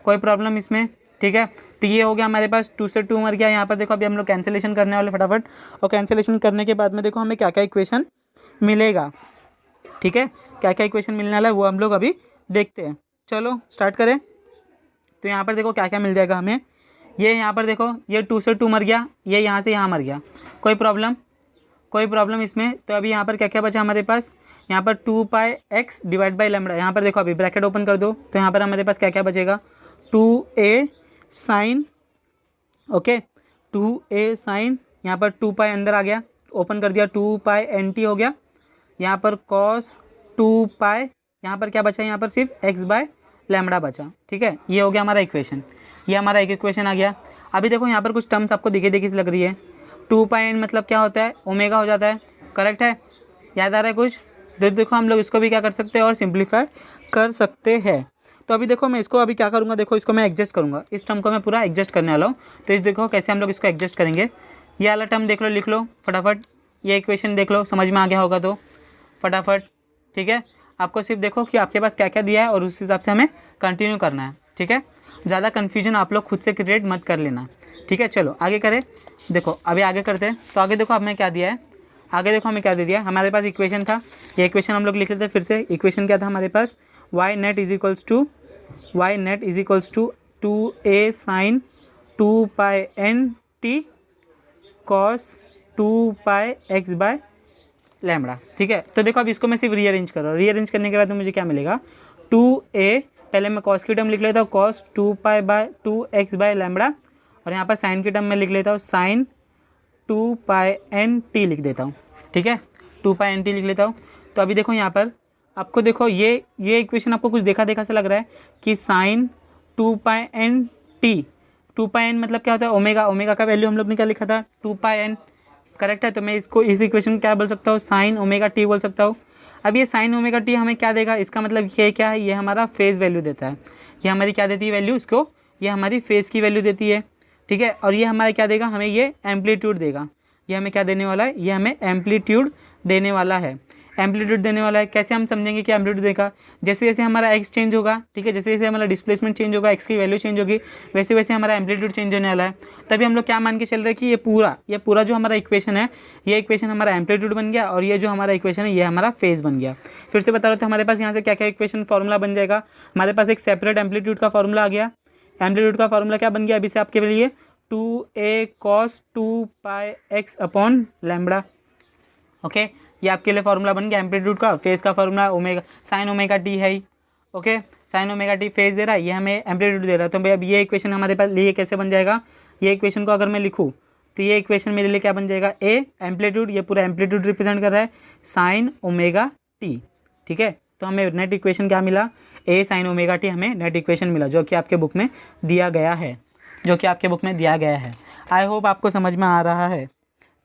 कोई प्रॉब्लम इसमें? ठीक है। तो ये हो गया हमारे पास, 2 से 2 मर गया। यहाँ पर देखो अभी हम लोग कैंसिलेशन करने वाले फटाफट, और कैंसिलेशन करने के बाद में देखो हमें क्या क्या इक्वेशन मिलेगा, ठीक है। क्या क्या इक्वेशन मिलने वाला है वो हम लोग अभी देखते हैं। चलो स्टार्ट करें। तो यहाँ पर देखो क्या क्या मिल जाएगा हमें, ये यहाँ पर देखो ये 2 से 2 मर गया, ये यहाँ से यहाँ मर गया, कोई प्रॉब्लम? कोई प्रॉब्लम इसमें? तो अभी यहाँ पर क्या क्या बचा हमारे पास, यहाँ पर 2 pi x divide by lambda, यहाँ पर देखो अभी ब्रैकेट ओपन कर दो, तो यहाँ पर हमारे पास क्या क्या बचेगा, 2a sign, okay, 2a sign, यहाँ पर 2 पाई अंदर आ गया, ओपन कर दिया, 2 पाई एन टी हो गया, यहाँ पर कॉस 2 पाई, यहाँ पर क्या बचा, यहाँ पर सिर्फ एक्स बाय लैम्बडा बचा, ठीक है। ये हो गया हमारा इक्वेशन, ये हमारा एक इक्वेशन आ गया। अभी देखो यहाँ पर कुछ टर्म्स आपको दिखी सी लग रही है, 2 पाई एन मतलब क्या होता है, ओमेगा हो जाता है, करेक्ट है, याद आ रहा है कुछ? देखो हम लोग इसको भी क्या कर सकते हैं और सिंप्लीफाई कर सकते हैं। तो अभी देखो मैं इसको अभी क्या करूँगा, देखो इसको मैं एडजस्ट करूँगा, इस टर्म को मैं पूरा एडजस्ट करने वाला हूँ। तो इस देखो कैसे हम लोग इसको एडजस्ट करेंगे। ये वाला टर्म देख लो, लिख लो फटाफट, ये इक्वेशन देख लो, समझ में आ गया होगा तो फटाफट। ठीक है, आपको सिर्फ देखो कि आपके पास क्या क्या दिया है और उस हिसाब से हमें कंटिन्यू करना है। ठीक है, ज़्यादा कन्फ्यूजन आप लोग खुद से क्रिएट मत कर लेना। ठीक है, चलो आगे करें। देखो अभी आगे करते हैं। तो आगे देखो हमें क्या दिया है, आगे देखो हमें क्या दे दिया। हमारे पास इक्वेशन था, ये इक्वेशन हम लोग लिख लेते हैं फिर से। इक्वेशन क्या था हमारे पास, Y net is equals to 2a sine 2 pi N t cos 2 pi x by lambda. ठीक है, तो देखो अब इसको मैं सिर्फ रीअरेंज कर रहा हूँ। रीअरेंज करने के बाद में मुझे क्या मिलेगा, 2a, पहले मैं कॉस की टर्म लिख लेता हूँ cos 2 pi by 2x by lambda, और यहाँ पर साइन की टर्म में लिख लेता हूँ साइन 2 पाई एन टी लिख देता हूँ। ठीक है, 2 पाई एन टी लिख लेता हूँ। तो अभी देखो यहाँ पर आपको देखो ये इक्वेशन आपको कुछ देखा देखा सा लग रहा है कि sign 2 pi N T, 2 pi N मतलब क्या होता है, ओमेगा। ओमेगा का वैल्यू हम लोग ने क्या लिखा था, 2 पाई एन, करेक्ट है। तो मैं इसको इस इक्वेशन को क्या बोल सकता हूँ, साइन ओमेगा टी बोल सकता हूँ। अब ये साइन ओमेगा टी हमें क्या देगा, इसका मतलब ये क्या है, ये हमारा फेज़ वैल्यू देता है। ये हमारी क्या देती है वैल्यू, इसको ये हमारी फेज़ की वैल्यू देती है। ठीक है, और ये हमारा क्या देगा, हमें ये एम्पलीट्यूड देगा। ये हमें क्या देने वाला है, ये हमें एम्पलीट्यूड देने वाला है। एम्पलीट्यूड देने वाला है, कैसे हम समझेंगे कि एम्पलीट्यूड देगा, जैसे जैसे हमारा एक्स चेंज होगा। ठीक है, जैसे जैसे हमारा डिस्प्लेसमेंट चेंज होगा, एक्स की वैल्यू चेंज होगी, वैसे वैसे हमारा एम्पलीट्यूड चेंज होने वाला है। तभी हम लोग क्या मान के चल रहे हैं कि ये पूरा जो हमारा इक्वेशन है, ये इक्वेशन हमारा एम्पलीट्यूड बन गया, और ये जो हमारा इक्वेशन है ये हमारा फेज़ बन गया। फिर से बता रहे तो हमारे पास यहाँ से क्या क्या इक्वेशन फॉर्मूला बन जाएगा। हमारे पास एक सेपरेट एम्पलीट्यूड का फॉर्मूला आ गया। एम्पलीट्यूड का फॉर्मूला क्या बन गया अभी से आपके लिए, 2a cos 2 pi x upon lambda. Okay, ये आपके लिए फॉर्मूला बन गया एम्पलीट्यूड का। फेज़ का formula omega sine omega T है ही। Okay, sine omega T phase दे रहा है, ये हमें एम्पलीट्यूड दे रहा है। तो भाई अब ये इक्वेशन हमारे पास लिए कैसे बन जाएगा, ये इक्वेशन को अगर मैं लिखूँ तो ये इक्वेशन मेरे लिए क्या बन जाएगा, ए एम्पलीट्यूड, ये पूरा एम्पलीट्यूड रिप्रेजेंट कर रहा है साइन ओमेगा टी। ठीक है, तो हमें नेट इक्वेशन क्या मिला, ए साइन ओमेगा टी हमें नेट इक्वेशन मिला, जो कि आपके बुक में दिया गया है, आई होप आपको समझ में आ रहा है।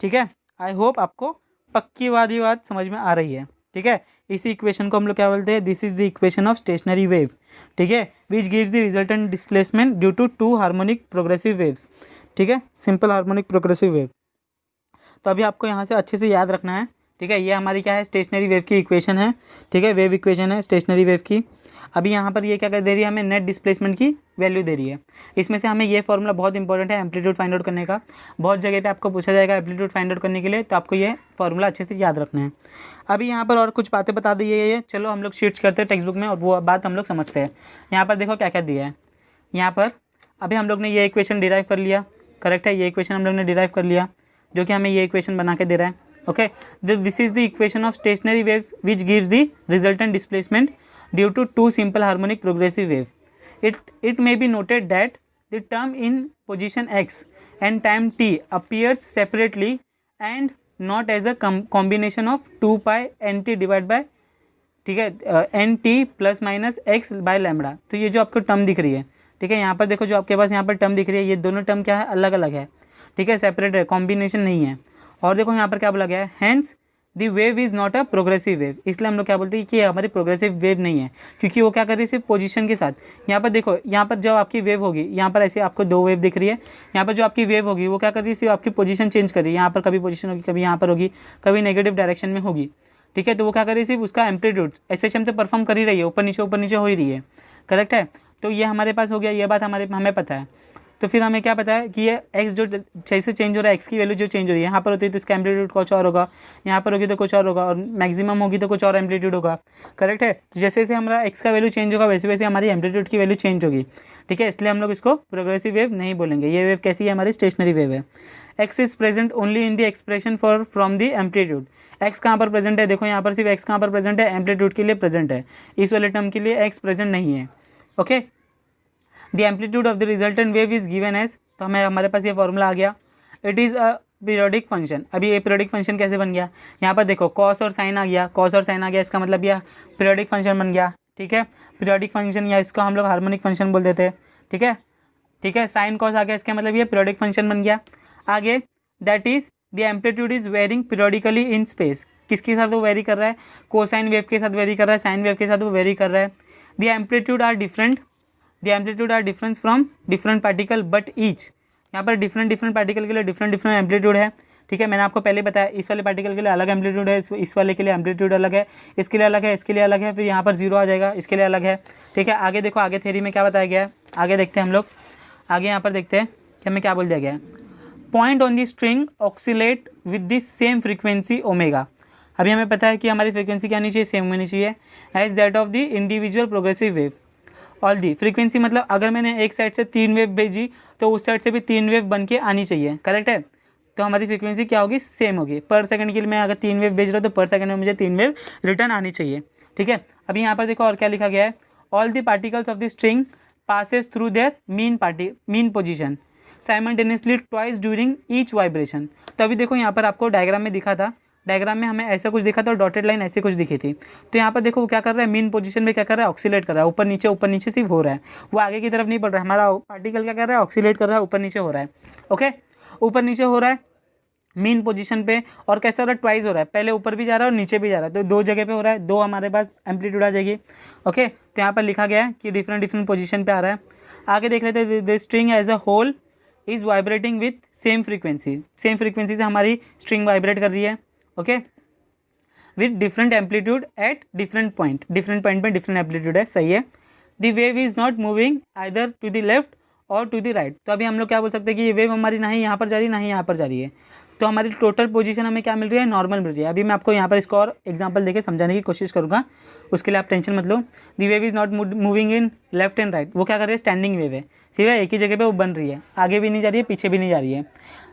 ठीक है, आई होप आपको पक्की वादी बात समझ में आ रही है। ठीक है, इसी इक्वेशन को हम लोग क्या बोलते हैं, this is the equation of stationary wave. ठीक है, which gives the resultant displacement due to 2 harmonic progressive waves. ठीक है, सिंपल हार्मोनिक प्रोग्रेसिव वेव। तो अभी आपको यहाँ से अच्छे से याद रखना है। ठीक है, ये हमारी क्या है, स्टेशनरी वेव की इक्वेशन है। ठीक है, वेव इक्वेशन है स्टेशनरी वेव की। अभी यहाँ पर ये क्या कर दे रही है, हमें नेट डिस्प्लेसमेंट की वैल्यू दे रही है। इसमें से हमें ये फॉर्मूला बहुत इंपॉर्टेंट है एम्पलीट्यूड फाइंड आउट करने का। बहुत जगह पे आपको पूछा जाएगा एम्पलीट्यूड फाइंड आउट करने के लिए, तो आपको ये फॉर्मूला अच्छे से याद रखना है। अभी यहाँ पर और कुछ बातें बता दी है ये, चलो हम लोग शीट्स करते हैं टेक्स्ट बुक में और वो बात हम लोग समझते हैं। यहाँ पर देखो क्या क्या दिया है। यहाँ पर अभी हम लोग ने ये इक्वेशन डिराइव कर लिया, करेक्ट है, ये इक्वेशन हम लोग ने डिराइव कर लिया, जो कि हमें ये इक्वेशन बना के दे रहा है। Okay, this is the equation of stationery waves which gives the resultant displacement due to 2 simple harmonic progressive wave. It may be noted that the term in position x and time t appears separately and not as a combination of 2 pi nt divided by, ठीक है, N T plus minus x by lambda. तो ये जो आपको term दिख रही है, ठीक है, यहाँ पर देखो जो आपके पास यहाँ पर टर्म दिख रही है, ये दोनों टर्म क्या है, अलग अलग है। ठीक है, सेपरेट है, कॉम्बिनेशन नहीं है। और देखो यहाँ पर क्या बोला गया है, hence the wave is not a progressive wave. इसलिए हम लोग क्या बोलते हैं कि ये हमारी प्रोग्रेसिव वेव नहीं है, क्योंकि वो क्या कर रही है सिर्फ पोजीशन के साथ। यहाँ पर देखो, यहाँ पर जब आपकी वेव होगी, यहाँ पर ऐसे आपको 2 वेव दिख रही है, यहाँ पर जो आपकी वेव होगी वो क्या कर रही है, सिर्फ आपकी पोजीशन चेंज कर रही है। यहाँ पर कभी पोजीशन होगी, कभी यहाँ पर होगी, कभी नेगेटिव डायरेक्शन में होगी। ठीक है, तो वो क्या कर रही है, सिर्फ उसका एम्पलीट्यूड एसएचएम तो परफॉर्म कर ही रही है, ऊपर नीचे हो ही रही है, करेक्ट है। तो ये हमारे पास हो गया, ये बात हमें पता है। तो फिर हमें क्या पता है कि ये एक्स जो जैसे चेंज हो रहा है, एक्स की वैल्यू जो चेंज हो रही है, यहाँ पर होती है तो इसका एम्पलीट्यूड कुछ और होगा, यहाँ पर होगी तो कुछ और होगा, और मैक्सिमम होगी तो कुछ और एम्पलीट्यूड होगा, करेक्ट है। जैसे जैसे हमारा एक्स का वैल्यू चेंज होगा, वैसे वैसे हमारी एम्पलीट्यूड की वैल्यू चेंज होगी। ठीक है, इसलिए हम लोग इसको प्रोग्रेसिव वेव नहीं बोलेंगे। ये वेव कैसी है, हमारी स्टेशनरी वेव है। X is present only in the expression for from the amplitude. X कहाँ पर प्रेजेंट है, देखो यहाँ पर सिर्फ एक्स कहाँ पर प्रेजेंट है, एम्पलीट्यूड के लिए प्रेजेंट है। इस वाले टर्म के लिए एक्स प्रेजेंट नहीं है। Okay, the amplitude of the resultant wave is given as, तो हमारे पास ये फॉर्मूला आ गया, it is a periodic function. अभी ये पीरियोडिक फंक्शन कैसे बन गया, यहाँ पर देखो कॉस और साइन आ गया, कॉस और साइन आ गया, इसका मतलब यह पीरियोडिक फंक्शन बन गया। ठीक है, पीरियोडिक फंक्शन, या इसको हम लोग हार्मोनिक फंक्शन बोल देते हैं। ठीक है, साइन कॉस आ गया, इसका मतलब ये पीरियोडिक फंक्शन बन गया। आगे, that is the amplitude is varying periodically in space. किसके साथ वो वेरी कर रहा है, कोसाइन वेव के साथ वेरी कर रहा है, साइन वेव के साथ वो वेरी कर रहा है। The amplitude are different, the amplitude are difference from different particle but each, यहाँ पर डिफरेंट पार्टिकल के लिए डिफरेंट एम्पलीट्यूड है, ठीक है। मैंने आपको पहले बताया इस वाले पार्टिकल के लिए अलग एम्पलीट्यूड है, इस वाले के लिए एम्पलीट्यूड अलग है, इसके लिए अलग है, इसके लिए अलग है, फिर यहाँ पर जीरो आ जाएगा, इसके लिए अलग है, ठीक है। आगे देखो, आगे थ्योरी में क्या बताया गया है, आगे देखते हैं हम लोग, आगे यहाँ पर देखते हैं कि हमें क्या बोल दिया गया है। Point on the string oxalate with the same frequency omega. अभी हमें पता है कि हमारी फ्रीक्वेंसी क्या होनी चाहिए, सेम होनी चाहिए as that of the individual progressive wave. All the frequency मतलब अगर मैंने एक साइड से 3 वेव भेजी तो उस साइड से भी 3 वेव बन के आनी चाहिए, करेक्ट है। तो हमारी फ्रीक्वेंसी क्या होगी, सेम होगी। पर सेकंड के लिए मैं अगर 3 वेव भेज रहा हूँ तो पर सेकंड में मुझे 3 वेव रिटर्न आनी चाहिए, ठीक है। अभी यहाँ पर देखो और क्या लिखा गया है, all the particles of the string passes through their mean position simultaneously twice during each vibration. तो अभी देखो यहाँ पर आपको डायग्राम में दिखा था, डायग्राम में हमें ऐसा कुछ दिखा था और डॉटेड लाइन ऐसे कुछ दिखी थी। तो यहाँ पर देखो वो क्या कर रहा है, मीन पोजीशन में क्या कर रहा है, ऑक्सीलेट कर रहा है, ऊपर नीचे सिर्फ हो रहा है, वो आगे की तरफ नहीं बढ़ रहा है। हमारा पार्टिकल क्या कर रहा है, ऑक्सीलेट कर रहा है, ऊपर नीचे हो रहा है, ओके, ऊपर नीचे हो रहा है मीन पोजीशन पे। और कैसा हो रहा है, ट्वाइस हो रहा है, पहले ऊपर भी जा रहा है और नीचे भी जा रहा है, तो 2 जगह पे हो रहा है, 2 हमारे पास एम्पलीट्यूड आ जाएगी, ओके। तो यहाँ पर लिखा गया है कि डिफरेंट पोजीशन पे आ रहा है। आगे देख लेते हैं, the string as a whole is vibrating with same frequency, same frequency से हमारी स्ट्रिंग वाइब्रेट कर रही है, okay, with different amplitude at different point पे डिफरेंट एम्पलीट्यूड है, सही है। The wave is not moving either to the left और टू द राइट। तो अभी हम लोग क्या बोल सकते हैं कि ये वेव हमारी ना ही यहाँ पर जा रही है ना ही यहाँ पर जा रही है, तो हमारी टोटल पोजीशन हमें क्या मिल रही है, नॉर्मल मिल रही है। अभी मैं आपको यहाँ पर इसको और एग्जांपल देके समझाने की कोशिश करूँगा, उसके लिए आप टेंशन मत लो। The wave is not moving in left and right, वो क्या कर रही है, स्टैंडिंग वेव है, ठीक है, एक ही जगह पे वो बन रही है, आगे भी नहीं जा रही है, पीछे भी नहीं जा रही है।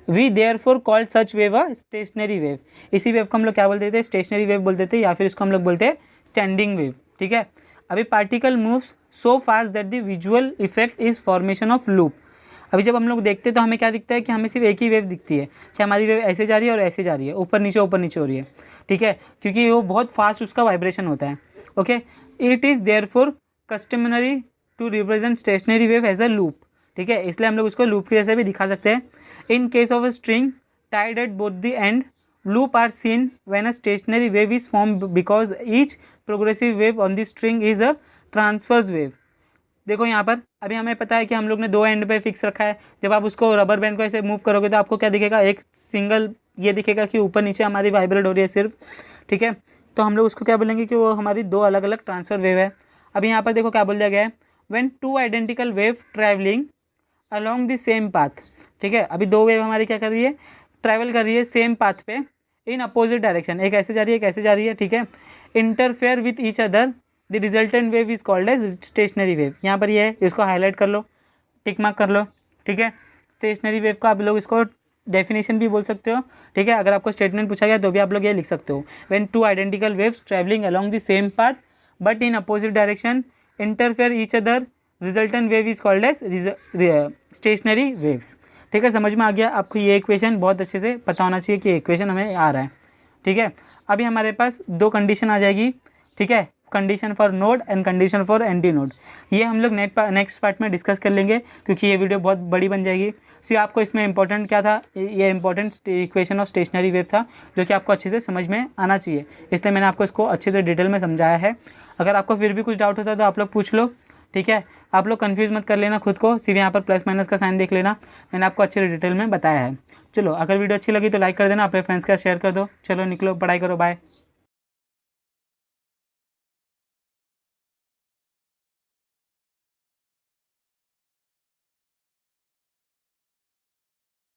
We therefore called such wave a stationary wave. इसी वेव को हम लोग क्या बोलते थे, स्टेशनरी वेव बोलते थे, या फिर इसको हम लोग बोलते हैं स्टैंडिंग वेव, ठीक है। अभी particle moves so fast that the visual effect is formation of loop. अभी जब हम लोग देखते हैं तो हमें क्या दिखता है कि हमें सिर्फ एक ही वेव दिखती है, कि हमारी वेव ऐसे जा रही है और ऐसे जा रही है, ऊपर नीचे हो रही है, ठीक है, क्योंकि वो बहुत फास्ट उसका वाइब्रेशन होता है, okay. It is therefore customary to represent stationary wave as a loop, ठीक है, इसलिए हम लोग उसको लूप के जैसे भी दिखा सकते हैं। In case of a string tied at both the end, loop are seen when a stationary wave is formed because each progressive wave on the string is a transverse wave। देखो यहाँ पर अभी हमें पता है कि हम लोग ने 2 एंड पे फिक्स रखा है, जब आप उसको रबर बैंड को ऐसे मूव करोगे तो आपको क्या दिखेगा, एक सिंगल ये दिखेगा कि ऊपर नीचे हमारी वाइब्रेट हो रही है सिर्फ, ठीक है। तो हम लोग उसको क्या बोलेंगे कि वो हमारी 2 अलग अलग ट्रांसफर वेव है। अभी यहाँ पर देखो क्या बोल दिया गया है, when 2 identical wave travelling along the same path, ठीक है। अभी 2 वेव हमारी क्या कर रही है, ट्रैवल कर रही है सेम पाथ पे इन अपोजिट डायरेक्शन, एक ऐसे जा रही है एक ऐसे जा रही है, ठीक है। Interfere with each other, the resultant wave is called as stationary wave. यहाँ पर ये है, इसको हाईलाइट कर लो, टिक मार्क कर लो, ठीक है। स्टेशनरी वेव का आप लोग इसको डेफिनेशन भी बोल सकते हो, ठीक है। अगर आपको स्टेटमेंट पूछा गया तो भी आप लोग ये लिख सकते हो, when 2 identical waves travelling along the same path but in opposite direction interfere each other, resultant wave is called as stationary waves, ठीक है। समझ में आ गया आपको, ये इक्वेशन बहुत अच्छे से पता होना चाहिए कि इक्वेशन हमें आ रहा है, ठीक है। अभी हमारे पास 2 कंडीशन आ जाएगी, ठीक है, condition for node and condition for anti node. ये हम लोग नेक्स्ट पार्ट में डिस्कस कर लेंगे, क्योंकि ये वीडियो बहुत बड़ी बन जाएगी। सी आपको इसमें इंपॉर्टेंट क्या था, ये important equation of stationary wave था, जो कि आपको अच्छे से समझ में आना चाहिए, इसलिए मैंने आपको इसको अच्छे से डिटेल में समझाया है। अगर आपको फिर भी कुछ डाउट होता है तो आप लोग पूछ लो, ठीक है। आप लोग कंफ्यूज मत कर लेना खुद को, सिर्फ यहाँ पर प्लस माइनस का साइन देख लेना, मैंने आपको अच्छे डिटेल में बताया है। चलो, अगर वीडियो अच्छी लगी तो लाइक कर देना, अपने फ्रेंड्स के साथ शेयर कर दो। चलो निकलो, पढ़ाई करो, बाय।